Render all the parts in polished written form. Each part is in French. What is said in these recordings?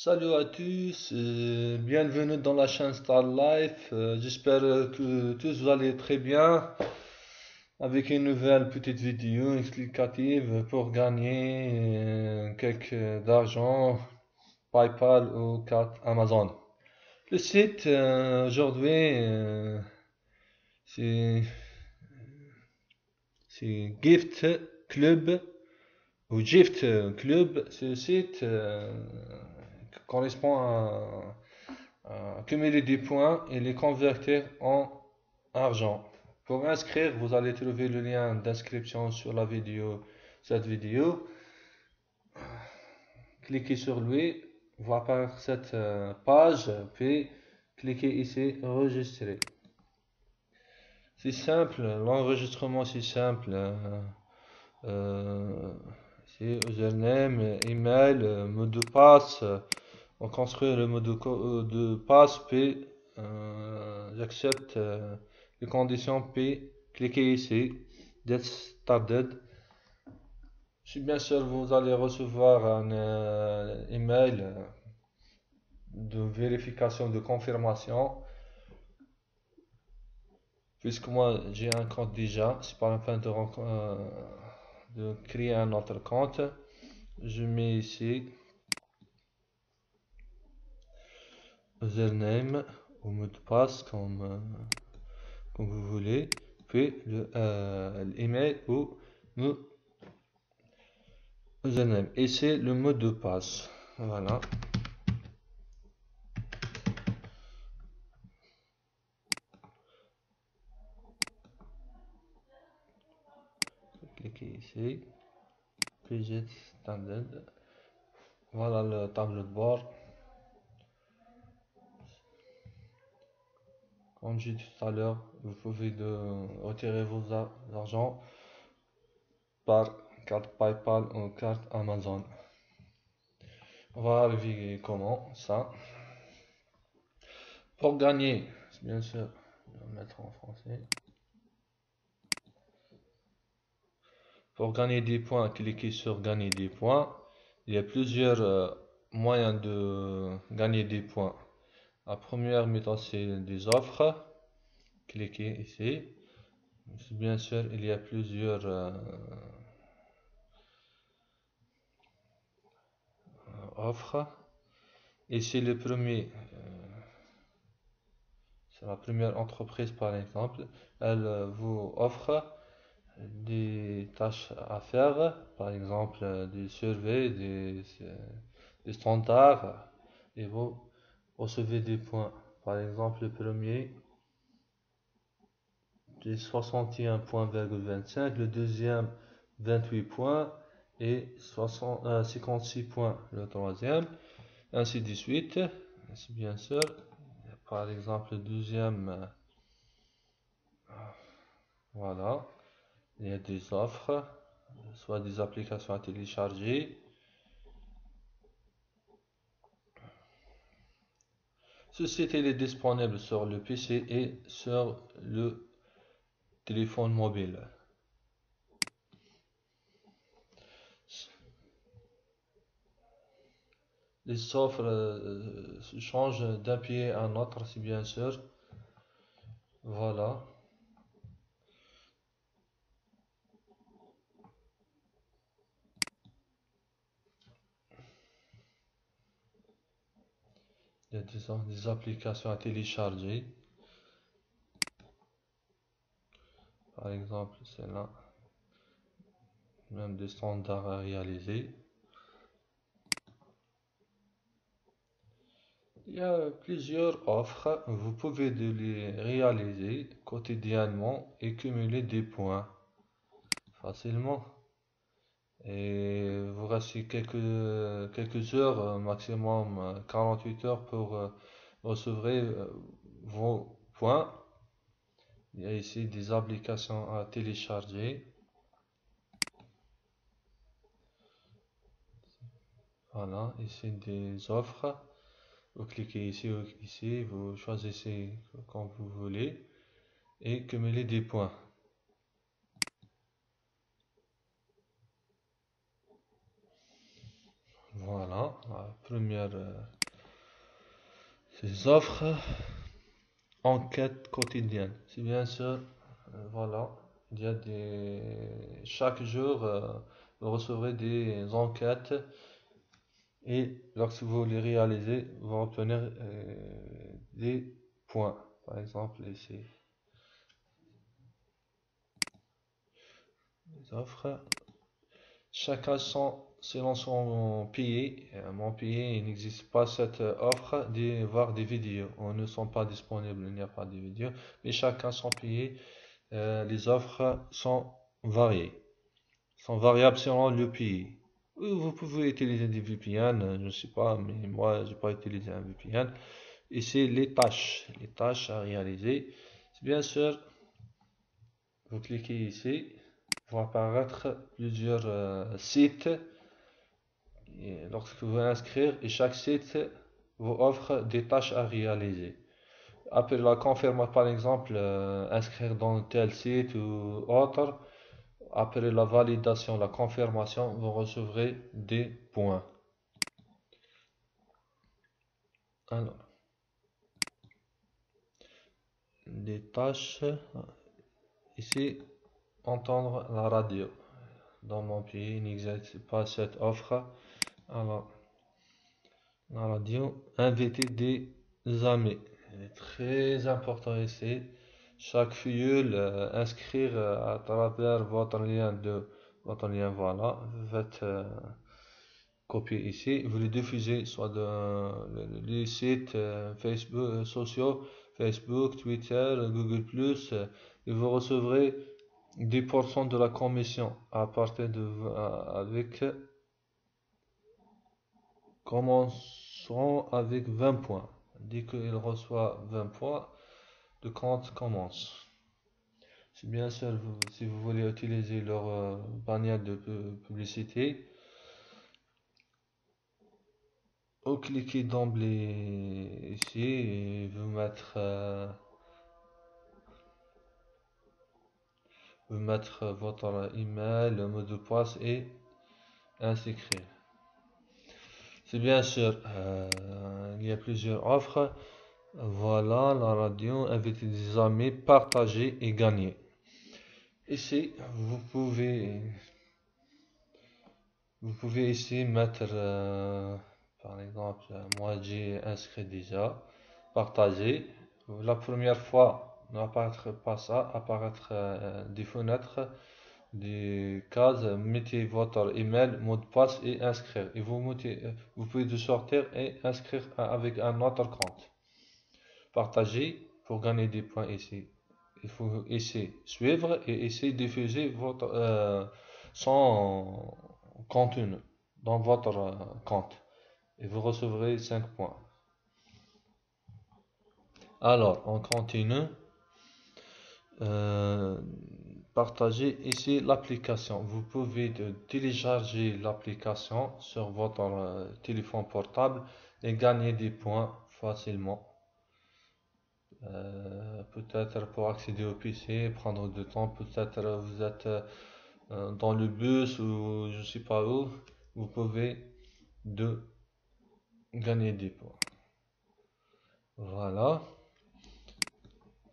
Salut à tous, bienvenue dans la chaîne Star Life. J'espère que tous vous allez très bien avec une nouvelle petite vidéo explicative pour gagner quelques d'argent PayPal ou carte Amazon. Le site aujourd'hui c'est c'est Gift Club ou Gift Club. Ce site correspond à accumuler des points et les convertir en argent. Pour inscrire, vous allez trouver le lien d'inscription sur la vidéo, cette vidéo. Cliquez sur lui, voir par cette page, puis cliquez ici enregistrer. C'est simple, l'enregistrement c'est simple. Euh, c'est username, email, mot de passe. On construit le mot de passe, puis j'accepte les conditions, puis cliquez ici, Get Started. Si bien sûr vous allez recevoir un email de vérification, de confirmation, puisque moi j'ai un compte déjà, c'est pas la peine de créer un autre compte. Je mets ici username ou mot de passe comme vous voulez, puis l'email ou le username. Et c'est le mot de passe. Voilà. Cliquez ici. Puis j'ai standard. Voilà le tableau de bord. Comme j'ai dit tout à l'heure, vous pouvez retirer vos argent par carte PayPal ou carte Amazon. On va vérifier comment ça. Pour gagner, bien sûr, je vais mettre en français. Pour gagner des points, cliquez sur gagner des points. Il y a plusieurs moyens de gagner des points. La première méthode, c'est des offres. Cliquez ici. Bien sûr, il y a plusieurs offres. Ici, le premier, c'est la première entreprise par exemple. Elle vous offre des tâches à faire, par exemple des surveys, des standards, et vous recevez des points. Par exemple, le premier, c'est 61,25, le deuxième, 28 points, et 56 points, le troisième, ainsi de suite. C'est bien sûr, par exemple, le deuxième, voilà, il y a des offres, soit des applications à télécharger. Ce site est disponible sur le PC et sur le téléphone mobile. Les offres changent d'un pied à un autre, c'est bien sûr. Voilà. Il y a des applications à télécharger. Par exemple, celle-là. Même des standards à réaliser. Il y a plusieurs offres. Vous pouvez les réaliser quotidiennement et cumuler des points facilement. Et vous restez quelques heures, maximum 48 heures pour recevoir vos points. Il y a ici des applications à télécharger. Voilà, ici des offres. Vous cliquez ici ou ici, vous choisissez comme vous voulez et cumulez des points. Voilà. Voilà, la première, ces offres, enquête quotidienne. C'est bien sûr, voilà, il y a chaque jour, vous recevrez des enquêtes et lorsque vous les réalisez, vous obtenez des points. Par exemple, ici, les offres. Chacun selon son pays. Mon pays, il n'existe pas cette offre de voir des vidéos. On ne sont pas disponibles, il n'y a pas de vidéos. Mais chacun son pays, les offres sont variées, sont variables selon le pays. Vous pouvez utiliser des VPN, je ne sais pas, mais moi, j'ai pas utilisé un VPN. Ici, les tâches à réaliser. C'est bien sûr, vous cliquez ici, vont apparaître plusieurs sites et lorsque vous inscrire et chaque site vous offre des tâches à réaliser. Après la confirmation, par exemple, inscrire dans tel site ou autre, après la validation, la confirmation, vous recevrez des points. Alors, des tâches, ici, entendre la radio. Dans mon pays, il n'existe pas cette offre. Alors, la radio, inviter des amis. Il est très important ici. Chaque filleul, inscrire à travers votre lien, voilà. Vous faites copier ici. Vous le diffusez soit dans les sites Facebook, sociaux, Facebook, Twitter, Google+, et vous recevrez 10% de la commission à partir de, avec, commençons avec 20 points. Dès qu'il reçoit 20 points, le compte commence. C'est bien sûr, si vous voulez utiliser leur bannière de publicité, vous cliquez d'emblée ici et vous mettre votre email, le mot de passe et inscrire. C'est bien sûr, il y a plusieurs offres. Voilà, la radio, inviter des amis, partager et gagner. Ici, vous pouvez ici mettre, par exemple, moi j'ai inscrit déjà, partager. La première fois, n'apparaître pas ça, apparaître des fenêtres, des cases, mettez votre email, mot de passe et inscrire. Et vous pouvez de sortir et inscrire avec un autre compte. Partager pour gagner des points ici. Il faut essayer suivre et essayer de diffuser son contenu dans votre compte. Et vous recevrez 5 points. Alors, on continue. Euh, Partager ici l'application. Vous pouvez télécharger l'application sur votre téléphone portable et gagner des points facilement. Peut-être pour accéder au PC, prendre du temps, peut-être vous êtes dans le bus ou je sais pas où, vous pouvez gagner des points. Voilà.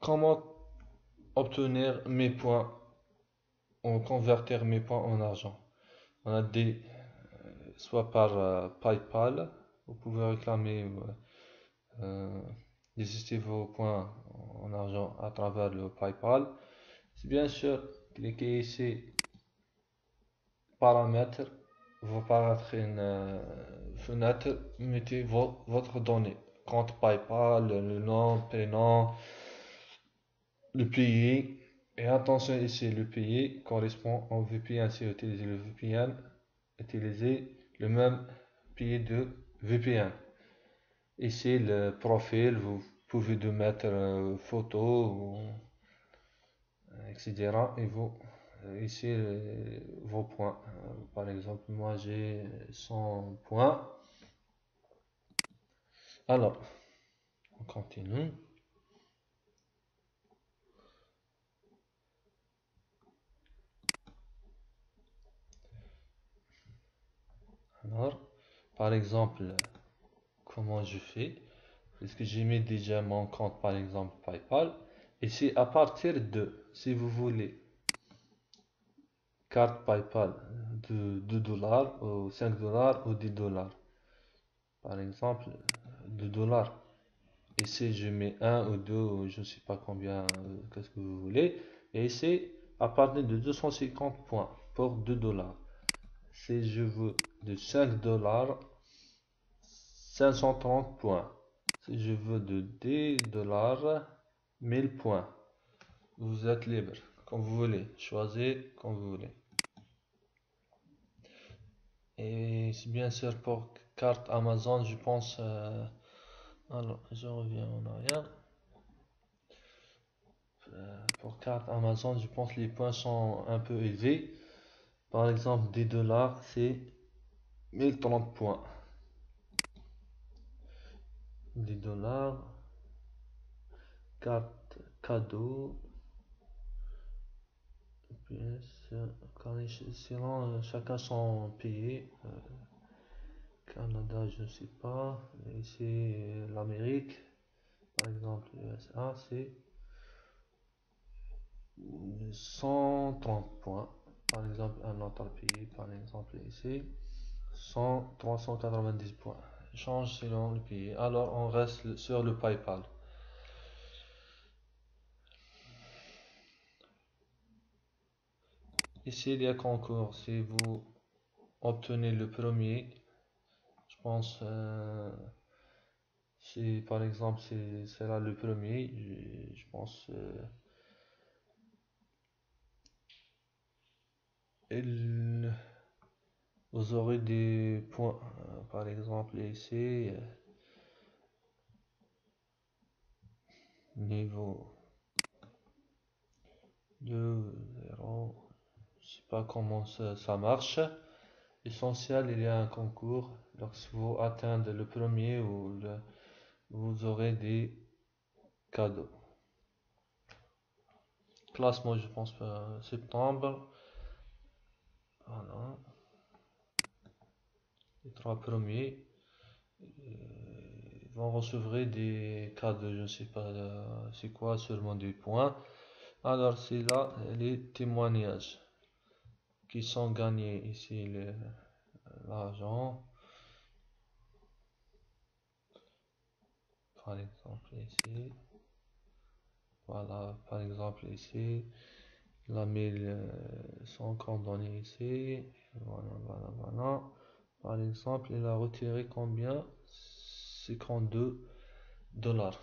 Comment obtenir mes points ou convertir mes points en argent? On a soit par PayPal, vous pouvez réclamer, euh, désister vos points en argent à travers le PayPal. C'est bien sûr, cliquez ici paramètres, vous apparaître une fenêtre, mettez votre donnée, compte PayPal, le nom, prénom, le pays, et attention ici, le pays correspond au VPN, si vous utilisez le VPN, utilisez le même pays de VPN. Ici, le profil, vous pouvez de mettre photo, etc. Et vous, ici, vos points. Par exemple, moi j'ai 100 points. Alors, on continue. Alors, Par exemple, comment je fais? Parce que j'ai mis déjà mon compte, par exemple, PayPal. Et c'est à partir de, si vous voulez, carte PayPal de 2 dollars ou 5 dollars ou 10 dollars. Par exemple, 2 dollars. Et si je mets un ou deux, ou je ne sais pas combien, qu'est-ce que vous voulez. Et c'est à partir de 250 points pour 2 dollars. Si je veux de 5 dollars, 530 points. Si je veux de 10 dollars, 1000 points. Vous êtes libre, comme vous voulez. Choisissez comme vous voulez. Et c'est bien sûr pour carte Amazon, je pense. Alors, je reviens en arrière. Pour carte Amazon, je pense que les points sont un peu élevés. Par exemple, 10 dollars, c'est 1030 points. 10 dollars, carte cadeau. Sinon, chacun son pays. Canada, je ne sais pas. Ici, l'Amérique, par exemple, USA, c'est 130 points. Par exemple, un autre pays, par exemple, ici, 100, 390 points. Change selon le pays. Alors, on reste sur le PayPal. Ici, il y a concours. Si vous obtenez le premier, je pense, si par exemple c'est là le premier, je pense, il- vous aurez des points. Par exemple, ici, niveau 2, 0. Je sais pas comment ça marche. Essentiel, il y a un concours. Lorsque vous atteignez le premier, vous aurez des cadeaux. Classement, je pense, septembre. Voilà. Les trois premiers vont recevoir des cadeaux. Je ne sais pas c'est quoi, seulement des points. Alors, c'est là les témoignages qui sont gagnés. Ici, l'argent. Par exemple, ici. Voilà, par exemple, ici. La 1100 condamnés ici. Voilà, voilà, voilà. Par exemple, il a retiré combien? 52 dollars.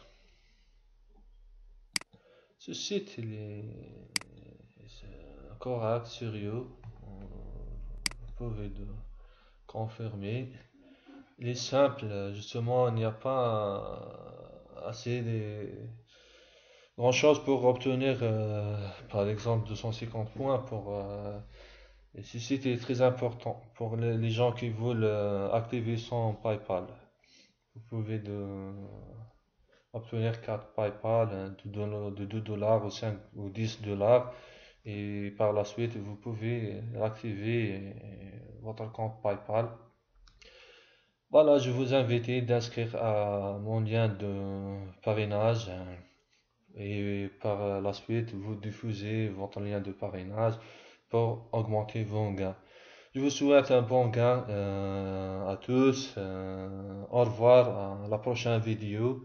Ce site, il est correct, sérieux. Vous pouvez le confirmer. Il est simple, justement, il n'y a pas assez de grand chose pour obtenir, par exemple, 250 points pour. Et ce site est très important pour les gens qui veulent activer son PayPal. Vous pouvez obtenir carte PayPal de 2 dollars ou 5 ou 10 dollars et par la suite vous pouvez activer votre compte PayPal. Voilà, je vous invite d'inscrire à mon lien de parrainage et par la suite vous diffusez votre lien de parrainage pour augmenter vos gains. Je vous souhaite un bon gain à tous. Au revoir à la prochaine vidéo.